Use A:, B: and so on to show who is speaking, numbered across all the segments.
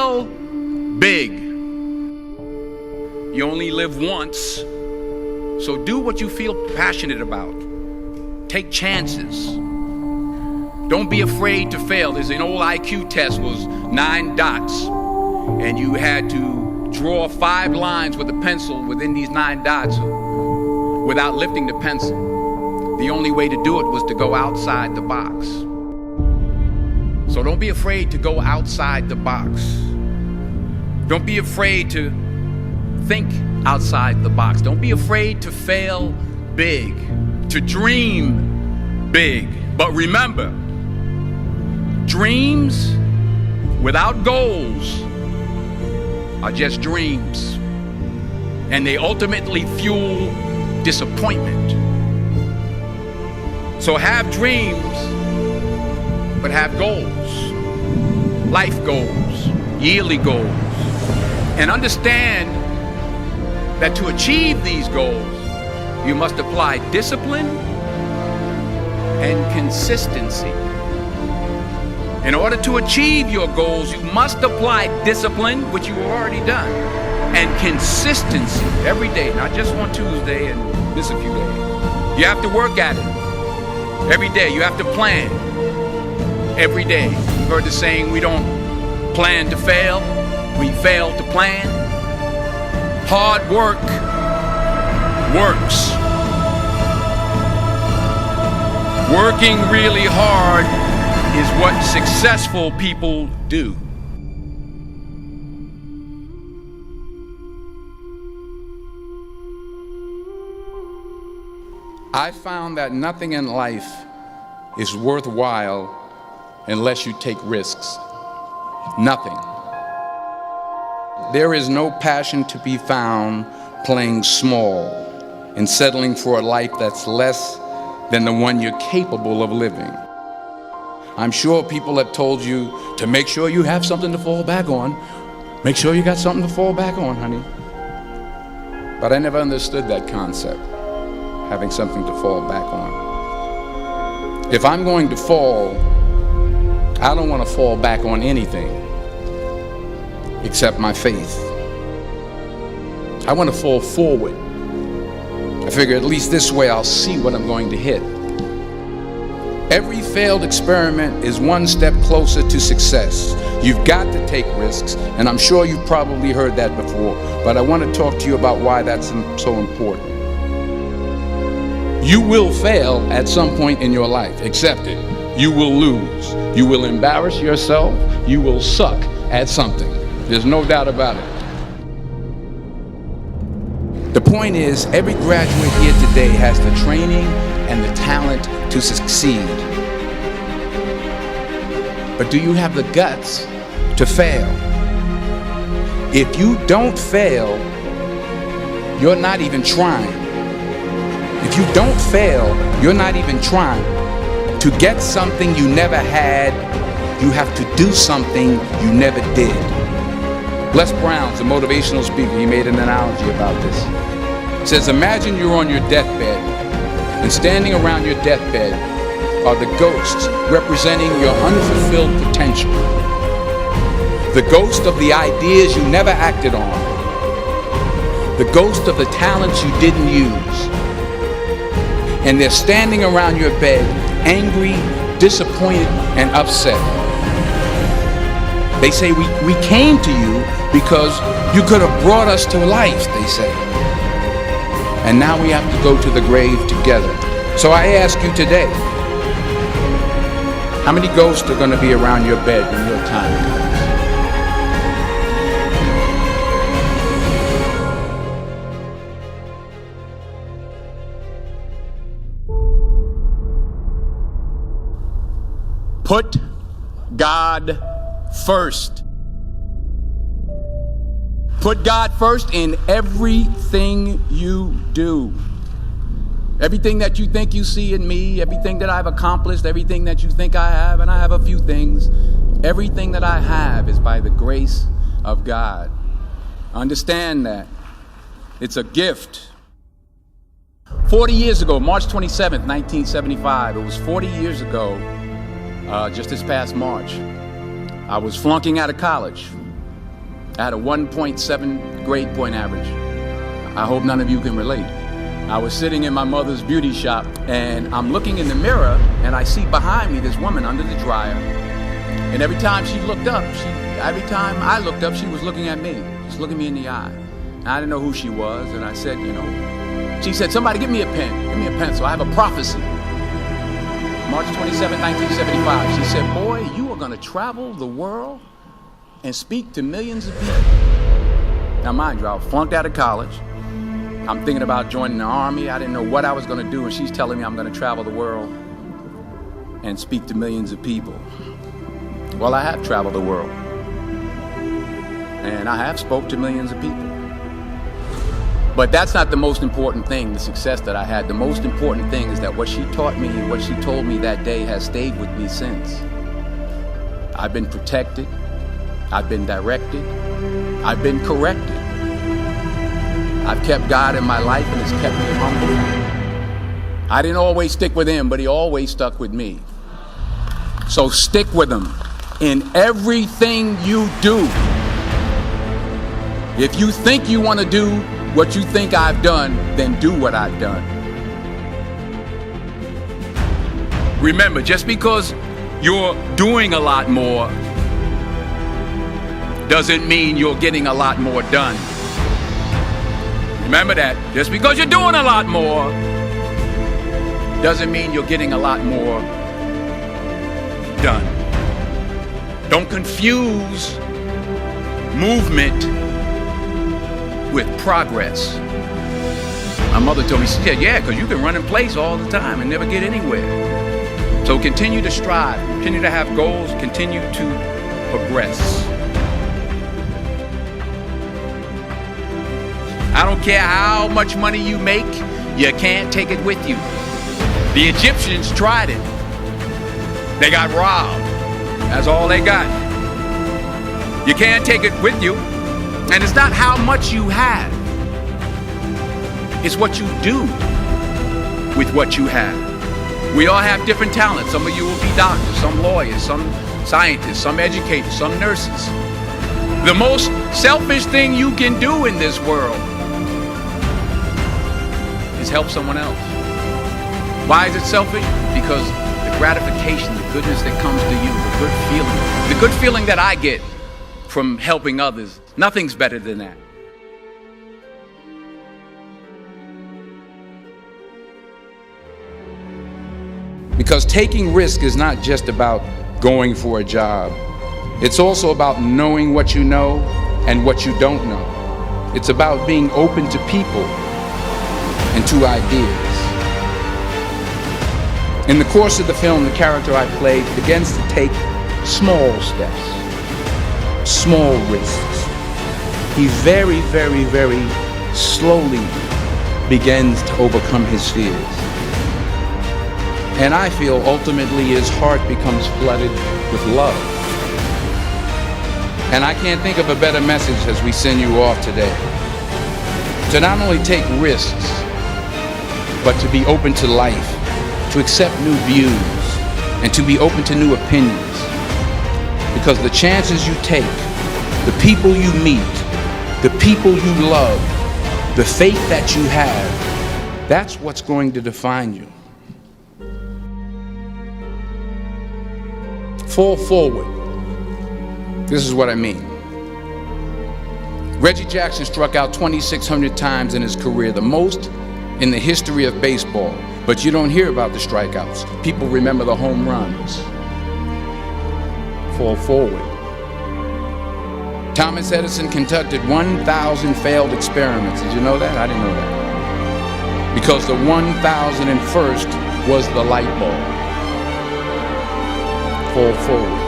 A: fail big. You only live once, so do what you feel passionate about. Take chances. Don't be afraid to fail. There's an old IQ test, was 9 dots, and you had to draw 5 lines with a pencil within these 9 dots without lifting the pencil. The only way to do it was to go outside the box. So don't be afraid to go outside the box. Don't be afraid to think outside the box. Don't be afraid to fail big, to dream big. But remember, dreams without goals are just dreams, and they ultimately fuel disappointment. So have dreams, but have goals, life goals, yearly goals, and understand that to achieve these goals, you must apply discipline and consistency. In order to achieve your goals, you must apply discipline, which you have already done, and consistency every day, not just on Tuesday and miss a few days. You have to work at it every day. You have to plan every day. You've heard the saying, we don't plan to fail, we fail to plan. Hard work works. Working really hard is what successful people do. I found that nothing in life is worthwhile unless you take risks. Nothing. There is no passion to be found playing small and settling for a life that's less than the one you're capable of living. I'm sure people have told you to make sure you have something to fall back on. Make sure you got something to fall back on, honey. But I never understood that concept, having something to fall back on. If I'm going to fall, I don't want to fall back on anything except my faith. I want to fall forward. I figure at least this way I'll see what I'm going to hit. Every failed experiment is one step closer to success. You've got to take risks, and I'm sure you've probably heard that before, but I want to talk to you about why that's so important. You will fail at some point in your life. Accept it. You will lose. You will embarrass yourself. You will suck at something. There's no doubt about it. The point is, every graduate here today has the training and the talent to succeed. But do you have the guts to fail? If you don't fail, you're not even trying. If you don't fail, you're not even trying. To get something you never had, you have to do something you never did. Les Brown's a motivational speaker. He made an analogy about this. He says, imagine you're on your deathbed, and standing around your deathbed are the ghosts representing your unfulfilled potential. The ghost of the ideas you never acted on. The ghost of the talents you didn't use. And they're standing around your bed, angry, disappointed, and upset. They say, we came to you because you could have brought us to life, they say. And now we have to go to the grave together. So I ask you today, how many ghosts are going to be around your bed when your time comes? Put God first. Put God first in everything you do. Everything that you think you see in me, everything that I've accomplished, everything that you think I have, and I have a few things, everything that I have is by the grace of God. Understand that. It's a gift. 40 years ago, March 27th, 1975, it was 40 years ago, just this past March, I was flunking out of college. I had a 1.7 grade point average. I hope none of you can relate. I was sitting in my mother's beauty shop and I'm looking in the mirror and I see behind me this woman under the dryer. And every time she looked up, every time I looked up, she was looking at me, just looking me in the eye. And I didn't know who she was, and I said, she said, somebody give me a pen, give me a pencil, I have a prophecy. March 27, 1975, she said, boy, you are gonna travel the world and speak to millions of people. Now mind you, I was flunked out of college. I'm thinking about joining the army. I didn't know what I was gonna do, and she's telling me I'm gonna travel the world and speak to millions of people. Well, I have traveled the world, and I have spoke to millions of people. But that's not the most important thing, the success that I had. The most important thing is that what she taught me and what she told me that day has stayed with me since. I've been protected, I've been directed, I've been corrected. I've kept God in my life and it's kept me humble. I didn't always stick with him, but he always stuck with me. So stick with him in everything you do. If you think you want to do what you think I've done, then do what I've done. Remember, just because you're doing a lot more doesn't mean you're getting a lot more done. Remember that. Just because you're doing a lot more doesn't mean you're getting a lot more done. Don't confuse movement with progress. My mother told me, she said, yeah, because you can run in place all the time and never get anywhere. So continue to strive, continue to have goals, continue to progress. I don't care how much money you make, you can't take it with you. The Egyptians tried it. They got robbed. That's all they got. You can't take it with you. And it's not how much you have. It's what you do with what you have. We all have different talents. Some of you will be doctors, some lawyers, some scientists, some educators, some nurses. The most selfish thing you can do in this world is help someone else. Why is it selfish? Because the gratification, the goodness that comes to you, the good feeling that I get from helping others, nothing's better than that. Because taking risk is not just about going for a job. It's also about knowing what you know and what you don't know. It's about being open to people and to ideas. In the course of the film, the character I played begins to take small steps, small risks. He very, very, very slowly begins to overcome his fears. And I feel ultimately his heart becomes flooded with love. And I can't think of a better message as we send you off today. To not only take risks, but to be open to life, to accept new views, and to be open to new opinions. Because the chances you take, the people you meet, the people you love, the faith that you have, that's what's going to define you. Fall forward. This is what I mean. Reggie Jackson struck out 2,600 times in his career, the most in the history of baseball. But you don't hear about the strikeouts. People remember the home runs. Fall forward. Thomas Edison conducted 1,000 failed experiments. Did you know that? I didn't know that. Because the 1,001st was the light bulb. Fall forward.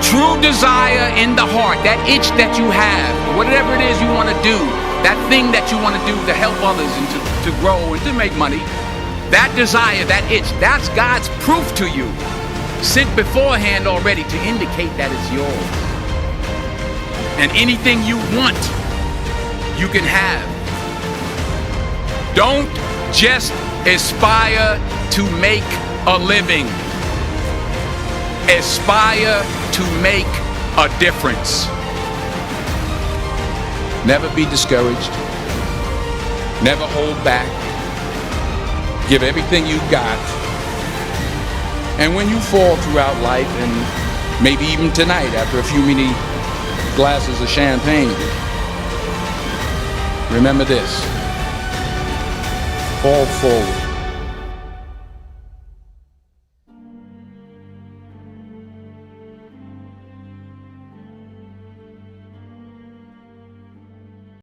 A: True desire in the heart, that itch that you have, whatever it is you want to do, that thing that you want to do to help others and to grow and to make money, that desire, that itch, that's God's proof to you, sent beforehand already to indicate that it's yours. And anything you want, you can have. Don't just aspire to make a living. Aspire to make a difference. Never be discouraged. Never hold back. Give everything you got. And when you fall throughout life, and maybe even tonight after a few many glasses of champagne, remember this: fall forward.